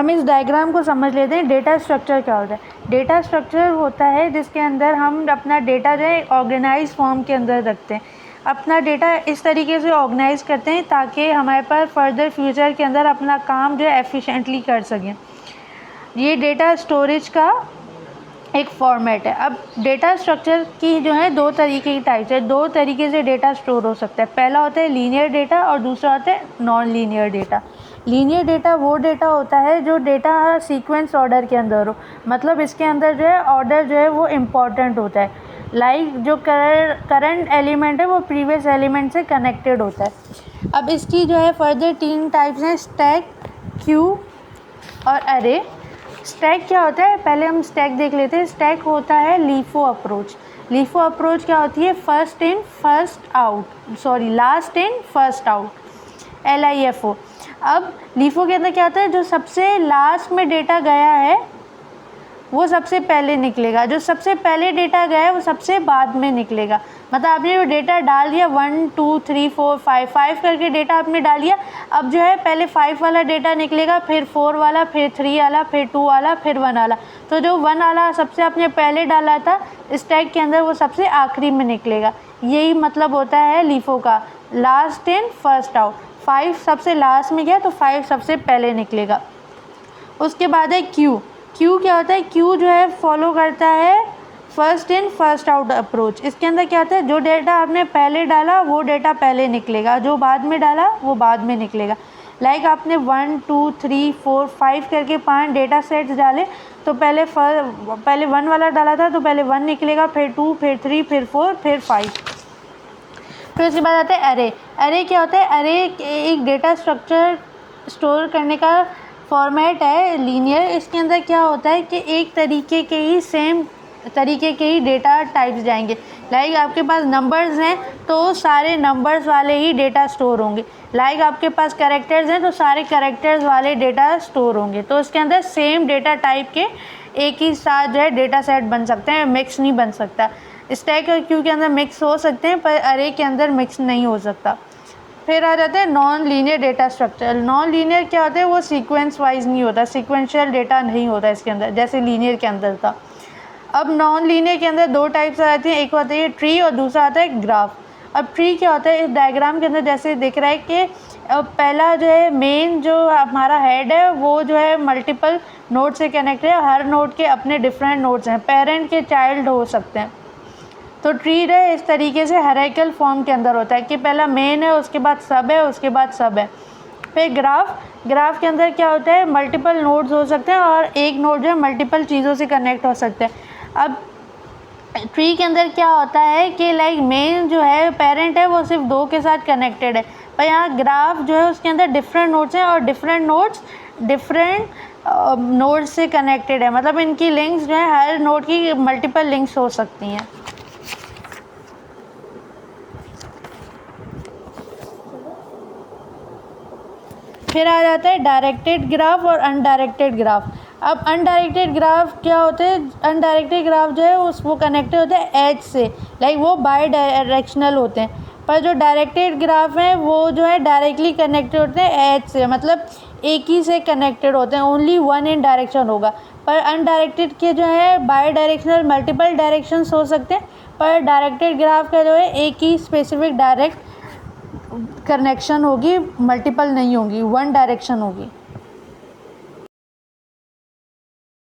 हम इस डायग्राम को समझ लेते हैं। डेटा स्ट्रक्चर क्या होता है? डेटा स्ट्रक्चर होता है जिसके अंदर हम अपना डेटा जो है ऑर्गेनाइज फॉर्म के अंदर रखते हैं। अपना डेटा इस तरीके से ऑर्गेनाइज करते हैं ताकि हमारे पास फर्दर फ्यूचर के अंदर अपना काम जो है एफिशिएंटली कर सकें। ये डेटा स्टोरेज का एक फॉर्मेट है। अब डेटा स्ट्रक्चर की जो है दो तरीके की टाइप्स है, दो तरीके से डेटा स्टोर हो सकता है। पहला होता है लीनियर डेटा और दूसरा होता है non linear data. Linear data वो डेटा होता है जो डेटा सीक्वेंस ऑर्डर के अंदर हो, मतलब इसके अंदर जो है ऑर्डर जो है वो इम्पॉर्टेंट होता है। लाइक जो करंट एलिमेंट है वो प्रीवियस एलिमेंट से कनेक्टेड होता है। अब इसकी जो है फर्दर 3 टाइप्स हैं, स्टैक, क्यू और अरे। स्टैक क्या होता है? पहले हम स्टैक देख लेते हैं। स्टैक होता है लीफो अप्रोच। लीफो अप्रोच क्या होती है? First in first out, sorry last in first out, LIFO। अब लीफो के अंदर क्या होता है? जो सबसे लास्ट में डेटा गया है वो सबसे पहले निकलेगा, जो सबसे पहले डेटा गया है वो सबसे बाद में निकलेगा। मतलब आपने जो डेटा डाल दिया 1 2 3 4 5 करके डेटा आपने डाल दिया, अब जो है पहले 5 वाला डेटा निकलेगा, फिर 4 वाला, फिर 3 वाला, फिर 2 वाला, फिर 1 वाला। तो जो 1 वाला सबसे आपने पहले डाला था स्टैक के अंदर वो सबसे आखिरी में निकलेगा। यही मतलब होता है लीफो का, लास्ट इन फर्स्ट आउट। 5 सबसे लास्ट में गया तो 5 सबसे पहले निकलेगा। उसके बाद है क्यू। क्यू क्या होता है? क्यू जो है फॉलो करता है first in first out approach. इसके अंदर क्या होता है? जो डेटा आपने पहले डाला वो डेटा पहले निकलेगा, जो बाद में डाला वो बाद में निकलेगा। लाइक आपने 1 2 3 4 5 करके 5 डेटा सेट्स डाले, तो पहले 1 वाला डाला था तो पहले 1 निकलेगा, फिर 2, फिर 3, फिर 4, फिर 5। फिर उसके बाद आता है अरे। अरे क्या होता है? अरे एक डेटा स्ट्रक्चर स्टोर करने का फॉर्मेट है लीनियर। इसके अंदर क्या होता है कि एक तरीके के ही सेम तरीके के ही डेटा टाइप्स जाएंगे। लाइक आपके पास नंबर्स हैं तो सारे नंबर्स वाले ही डेटा स्टोर होंगे। लाइक आपके पास कैरेक्टर्स हैं तो सारे कैरेक्टर्स वाले डेटा स्टोर होंगे। तो इसके अंदर सेम डेटा टाइप के एक ही साथ जो है डेटा सेट बन सकते हैं, मिक्स नहीं बन सकता। स्टैक और क्यू के अंदर मिक्स हो सकते हैं पर अरे के अंदर मिक्स नहीं हो सकता। फिर आ जाते हैं non linear data structure. Non linear क्या होता है? वो सीक्वेंस वाइज नहीं होता, सीक्वेंशियल डेटा नहीं होता इसके अंदर, जैसे लीनियर के अंदर था। अब नॉन लीनियर के अंदर 2 टाइप्स आ जाती हैं, एक होता है ट्री और दूसरा आता है ग्राफ। अब ट्री क्या होता है? इस डायग्राम के अंदर जैसे दिख रहा है कि पहला जो है मेन जो हमारा हेड है वो जो है मल्टीपल नोड से कनेक्ट है, हर नोड के अपने डिफरेंट नोड्स हैं, पेरेंट के चाइल्ड हो सकते हैं। तो ट्री है इस तरीके से हायरार्किकल फॉर्म के अंदर होता है कि पहला मेन है, उसके बाद सब है, उसके बाद सब है। फिर ग्राफ के अंदर क्या होता है? मल्टीपल नोड्स हो सकते हैं और एक नोड जो है मल्टीपल चीज़ों से कनेक्ट हो सकते हैं। अब ट्री के अंदर क्या होता है कि लाइक मेन जो है पेरेंट है वो सिर्फ 2 के साथ कनेक्टेड है, पर यहाँ ग्राफ जो है उसके अंदर डिफरेंट नोड्स हैं और डिफरेंट नोड्स डिफरेंट नोड्स से कनेक्टेड है। मतलब इनकी लिंक्स जो है हर नोड की मल्टीपल लिंक्स हो सकती हैं। फिर आ जाता है डायरेक्टेड ग्राफ और अनडायरेक्टेड ग्राफ। अब अनडायरेक्टेड ग्राफ क्या होते हैं? अनडायरेक्टेड ग्राफ जो है वो कनेक्टेड होते हैं एज से, लाइक वो बाई डायरेक्शनल होते हैं। पर जो डायरेक्टेड ग्राफ हैं वो जो है डायरेक्टली कनेक्टेड होते हैं एज से, मतलब एक ही से कनेक्टेड होते हैं, ओनली वन इन डायरेक्शन होगा। पर अनडायरेक्टेड के जो है बाई डायरेक्शनल मल्टीपल डायरेक्शंस हो सकते हैं, पर डायरेक्टेड ग्राफ का जो है एक ही स्पेसिफिक डायरेक्ट कनेक्शन होगी, मल्टीपल नहीं होगी, वन डायरेक्शन होगी।